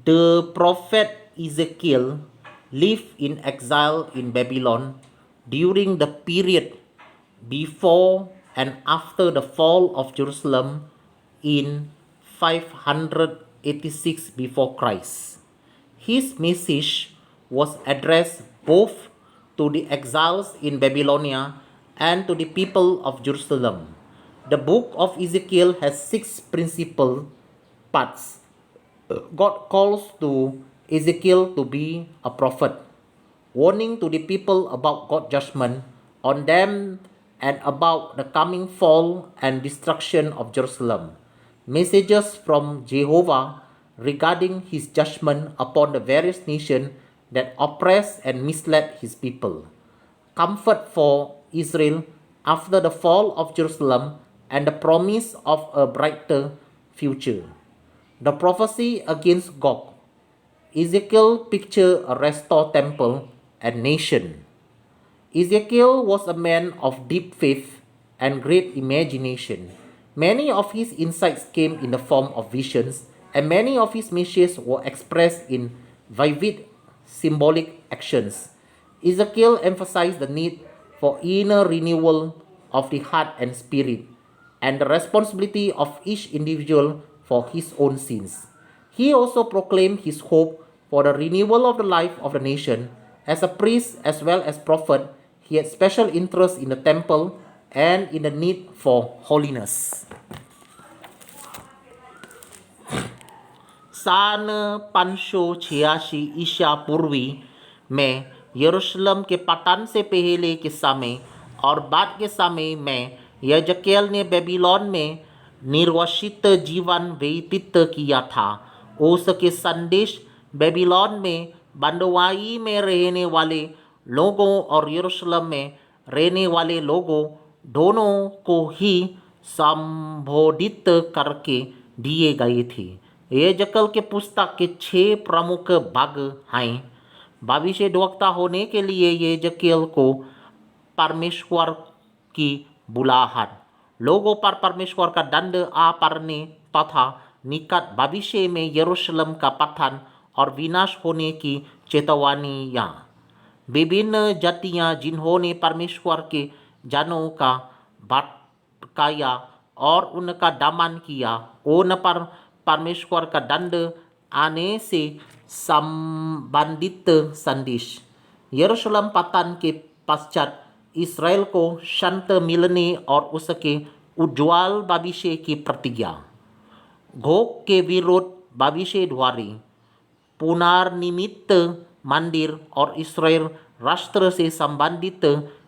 The prophet Ezekiel lived in exile in Babylon during the period before and after the fall of Jerusalem in 586 before Christ. His message was addressed both to the exiles in Babylonia and to the people of Jerusalem. The book of Ezekiel has six principal parts. God calls to Ezekiel to be a prophet, warning to the people about God's judgment on them and about the coming fall and destruction of Jerusalem. Messages from Jehovah regarding his judgment upon the various nations that oppress and misled his people. Comfort for Israel after the fall of Jerusalem and the promise of a brighter future. The prophecy against Gog. Ezekiel pictured a restored temple and nation. Ezekiel was a man of deep faith and great imagination. Many of his insights came in the form of visions, and many of his messages were expressed in vivid symbolic actions. Ezekiel emphasized the need for inner renewal of the heart and spirit, and the responsibility of each individual for his own sins. He also proclaimed his hope for the renewal of the life of the nation. As a priest as well as prophet, he had special interest in the temple and in the need for holiness. सन 586 ईसा पूर्वी में यरूशलेम के पतन से पहले के समय और बाद के समय में यजकेल ने बेबीलोन में निर्वासित जीवन व्यतीत किया था। उसके संदेश बेबीलोन में बंदवाई में रहने वाले लोगों और यरूशलेम में रहने वाले लोगों दोनों को ही संबोधित करके दिए गए थे। यजकेल के पुस्तक के 6 प्रमुख भाग हैं। भविष्यद्वक्ता होने के लिए यजकेल को परमेश्वर की बुलाहट, लोगों पर परमेश्वर का दंड आ पड़ने तथा निकट भविष्य में यरूशलेम का पतन और विनाश होने की चेतावनियाँ। विभिन्न जातियाँ जिन्होंने परमेश्वर के जनों का भटकाया और उनका दमन किया, उन पर परमेश्वर का दंड आने से संबंधित संदेश। यरूशलेम पतन के पश्चात इसराइल को शांत मिलने और उसके उज्ज्वल भविष्य की प्रतिज्ञा। गोग के विरुद्ध भविष्यद्वाणी, पुनर्निर्मित मंदिर और इसराइल राष्ट्र से संबंधित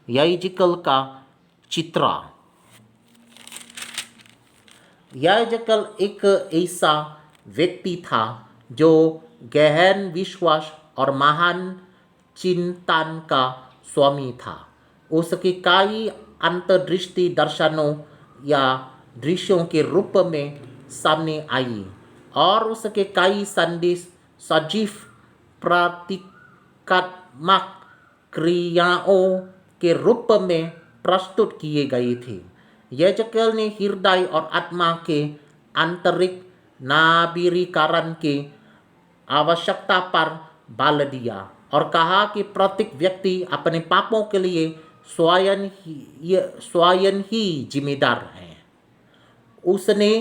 यजकेल का चित्र। यजकेल एक ऐसा व्यक्ति था जो गहन विश्वास और महान चिंतन का स्वामी था। उसकी कई अंतर्दृष्टि दर्शनों या दृश्यों के रूप में सामने आई और उसके कई संदेश सजीव प्रतीकात्मक क्रियाओं के रूप में प्रस्तुत किए गए थे। यजकेल ने हृदय और आत्मा के आंतरिक नवीनीकरण की आवश्यकता पर बल दिया और कहा कि प्रत्येक व्यक्ति अपने पापों के लिए स्वयं ही जिम्मेदार है। उसने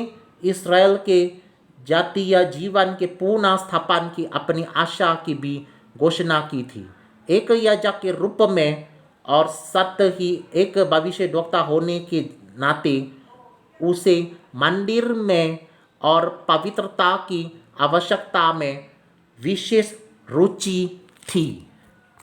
इसराइल के जातीय जीवन के पुनः स्थापन की अपनी आशा की भी घोषणा की थी। एक याजक के रूप में और साथ ही एक भविष्यद्वक्ता होने के नाते उसे मंदिर में और पवित्रता की आवश्यकता में विशेष रुचि थी।